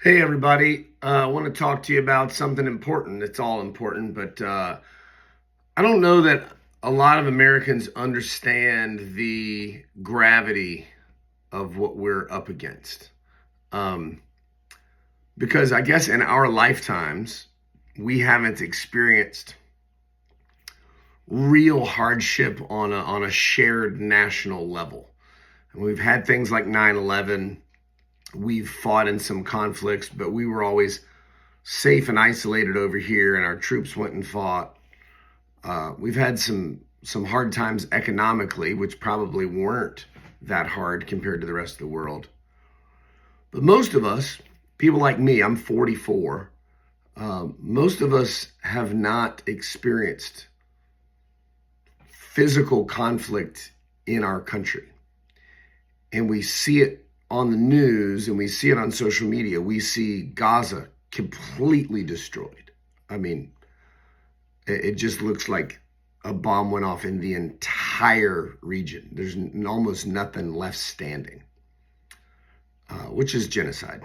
Hey, everybody. I want to talk to you about something important. It's all important, but I don't know that a lot of Americans understand the gravity of what we're up against. Um, because I guess in our lifetimes, we haven't experienced real hardship on a shared national level. And we've had things like 9/11. We've fought in some conflicts, but we were always safe and isolated over here, and our troops went and fought. We've had some hard times economically, which probably weren't that hard compared to the rest of the world. But most of us, people like me, I'm 44, most of us have not experienced physical conflict in our country. And we see it on the news and we see it on social media. We see Gaza completely destroyed. I mean, it just looks like a bomb went off in the entire region. There's almost nothing left standing, which is genocide,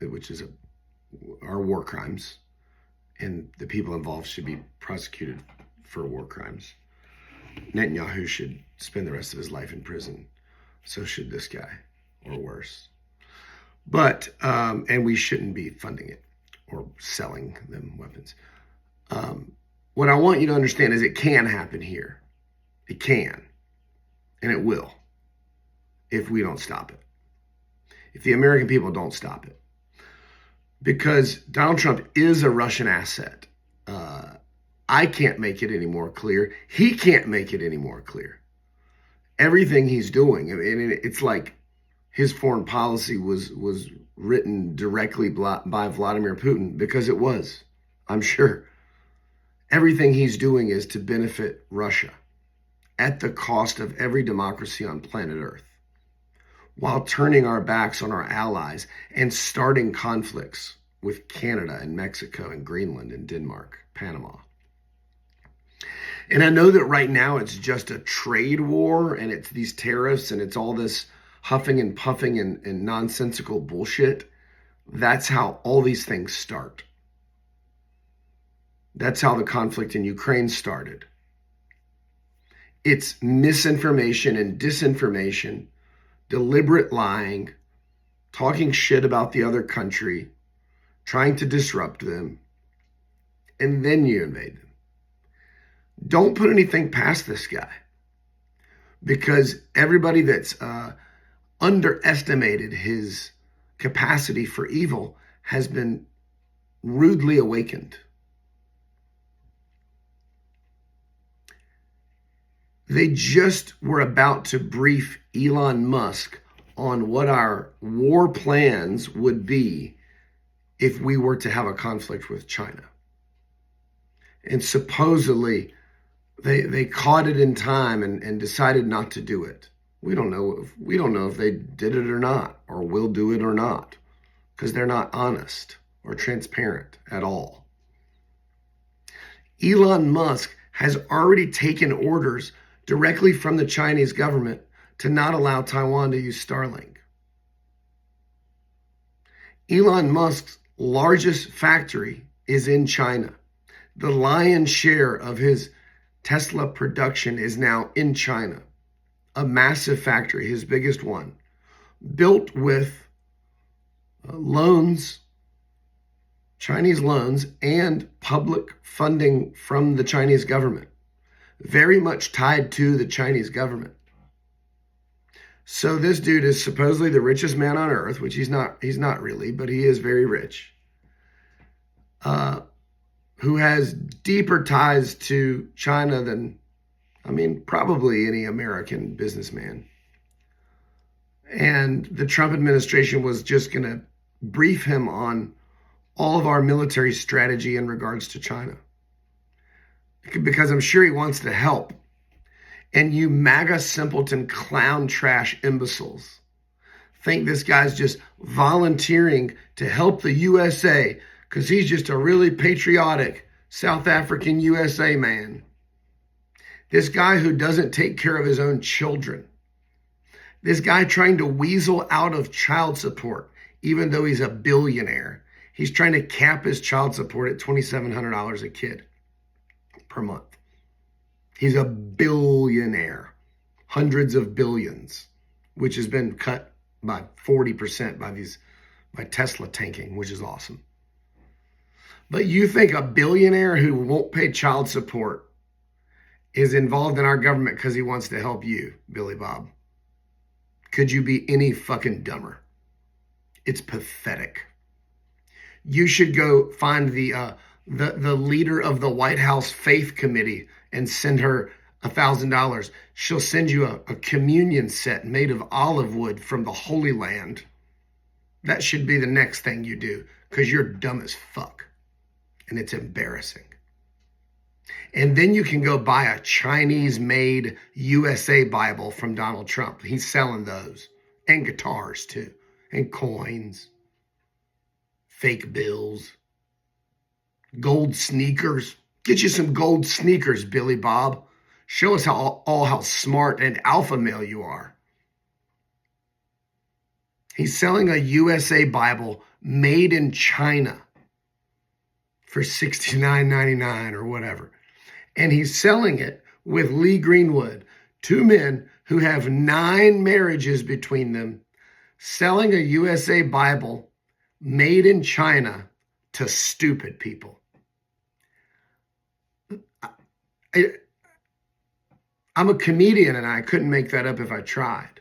which is are war crimes. And the people involved should be prosecuted for war crimes. Netanyahu should spend the rest of his life in prison. So should this guy, or worse. But, and we shouldn't be funding it or selling them weapons. What I want you to understand is it can happen here. It can, and it will, if we don't stop it. If the American people don't stop it. Because Donald Trump is a Russian asset. I can't make it any more clear. He can't make it any more clear. Everything he's doing, I mean, it's like his foreign policy was written directly by Vladimir Putin, because it was, I'm sure. Everything he's doing is to benefit Russia at the cost of every democracy on planet Earth, while turning our backs on our allies and starting conflicts with Canada and Mexico and Greenland and Denmark, Panama. And I know that right now it's just a trade war and it's these tariffs and it's all this huffing and puffing and nonsensical bullshit. That's how all these things start. That's how the conflict in Ukraine started. It's misinformation and disinformation, deliberate lying, talking shit about the other country, trying to disrupt them, and then you invade them. Don't put anything past this guy, because everybody that's underestimated his capacity for evil has been rudely awakened. They just were about to brief Elon Musk on what our war plans would be if we were to have a conflict with China. And supposedly they caught it in time and decided not to do it. We don't know if they did it or not, or will do it or not, because they're not honest or transparent at all. Elon Musk has already taken orders directly from the Chinese government to not allow Taiwan to use Starlink. Elon Musk's largest factory is in China. The lion's share of his Tesla production is now in China. A massive factory, his biggest one, built with loans, Chinese loans, and public funding from the Chinese government. Very much tied to the Chinese government. So this dude is supposedly the richest man on earth, which he's not really, but he is very rich. Who has deeper ties to China than, probably any American businessman. And the Trump administration was just going to brief him on all of our military strategy in regards to China, because I'm sure he wants to help. And you MAGA simpleton clown trash imbeciles think this guy's just volunteering to help the USA because he's just a really patriotic South African USA man. This guy who doesn't take care of his own children This guy trying to weasel out of child support, even though he's a billionaire. He's trying to cap his child support at $2,700 a kid per month. He's a billionaire, hundreds of billions, which has been cut by 40% by Tesla tanking, which is awesome. But you think a billionaire who won't pay child support is involved in our government because he wants to help you, Billy Bob? Could you be any fucking dumber? It's pathetic. You should go find the leader of the White House Faith Committee and send her $1,000. She'll send you a communion set made of olive wood from the Holy Land. That should be the next thing you do, because you're dumb as fuck. And it's embarrassing. And then you can go buy a Chinese-made USA Bible from Donald Trump. He's selling those. And guitars, too. And coins. Fake bills. Gold sneakers. Get you some gold sneakers, Billy Bob. Show us how smart and alpha male you are. He's selling a USA Bible made in China for $69.99 or whatever. And he's selling it with Lee Greenwood, two men who have 9 marriages between them, selling a USA Bible made in China to stupid people. I'm a comedian and I couldn't make that up if I tried.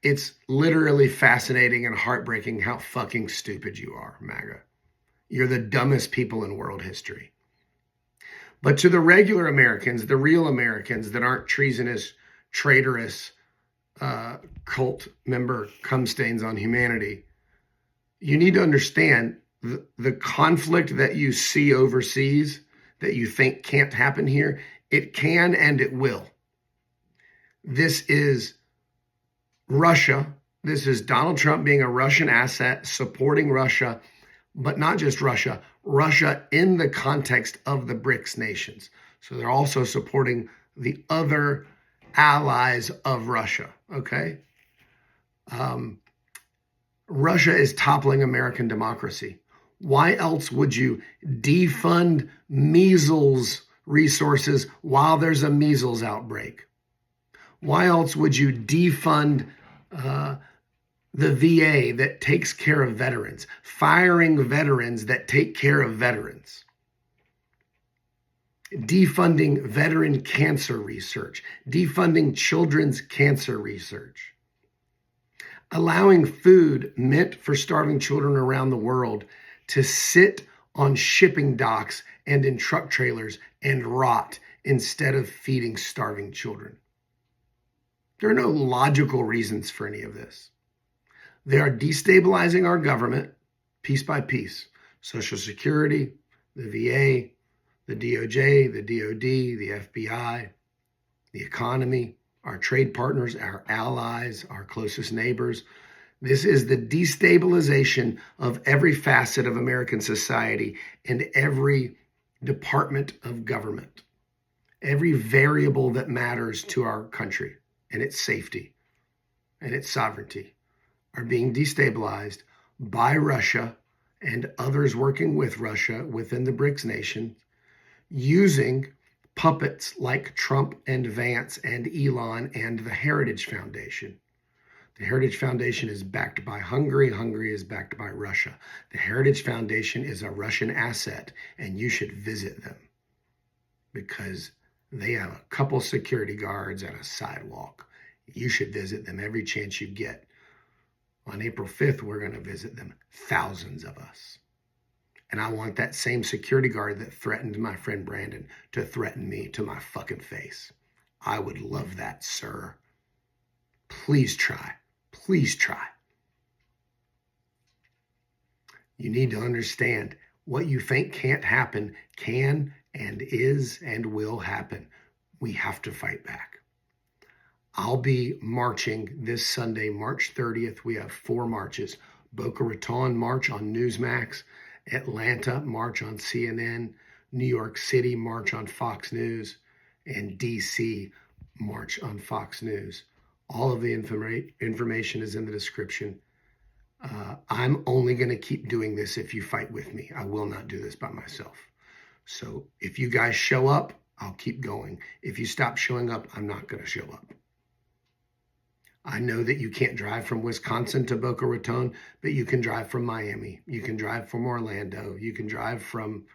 It's literally fascinating and heartbreaking how fucking stupid you are, MAGA. You're the dumbest people in world history. But to the regular Americans, the real Americans that aren't treasonous, traitorous, cult member cum stains on humanity, you need to understand the conflict that you see overseas that you think can't happen here, it can and it will. This is Russia. This is Donald Trump being a Russian asset, supporting Russia, but not just Russia, Russia in the context of the BRICS nations. So they're also supporting the other allies of Russia, okay? Russia is toppling American democracy. Why else would you defund measles resources while there's a measles outbreak? Why else would you defund the VA that takes care of veterans, firing veterans that take care of veterans, defunding veteran cancer research, defunding children's cancer research, allowing food meant for starving children around the world to sit on shipping docks and in truck trailers and rot instead of feeding starving children? There are no logical reasons for any of this. They are destabilizing our government piece by piece. Social Security, the VA, the DOJ, the DOD, the FBI, the economy, our trade partners, our allies, our closest neighbors. This is the destabilization of every facet of American society and every department of government, every variable that matters to our country and its safety and its sovereignty are being destabilized by Russia and others working with Russia within the BRICS nation, using puppets like Trump and Vance and Elon and the Heritage Foundation. The Heritage Foundation is backed by Hungary. Hungary is backed by Russia. The Heritage Foundation is a Russian asset, and you should visit them because they have a couple security guards and a sidewalk. You should visit them every chance you get. On April 5th, we're going to visit them, thousands of us. And I want that same security guard that threatened my friend Brandon to threaten me to my fucking face. I would love that, sir. Please try. Please try. You need to understand what you think can't happen can and is and will happen. We have to fight back. I'll be marching this Sunday, March 30th. We have 4 marches. Boca Raton March on Newsmax, Atlanta March on CNN, New York City March on Fox News, and DC March on Fox News. All of the information is in the description. I'm only going to keep doing this if you fight with me. I will not do this by myself. So if you guys show up, I'll keep going. If you stop showing up, I'm not going to show up. I know that you can't drive from Wisconsin to Boca Raton, but you can drive from Miami. You can drive from Orlando. You can drive from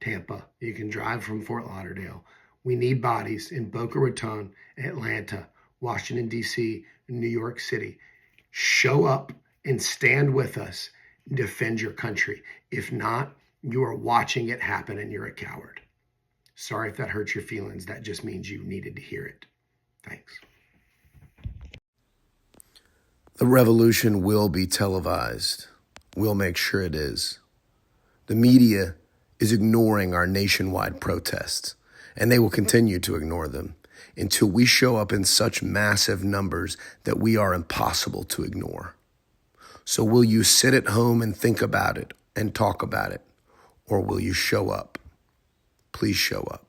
Tampa. You can drive from Fort Lauderdale. We need bodies in Boca Raton, Atlanta, Washington, D.C., New York City. Show up and stand with us and defend your country. If not, you are watching it happen and you're a coward. Sorry if that hurts your feelings. That just means you needed to hear it. Thanks. The revolution will be televised. We'll make sure it is. The media is ignoring our nationwide protests, and they will continue to ignore them until we show up in such massive numbers that we are impossible to ignore. So will you sit at home and think about it and talk about it, or will you show up? Please show up.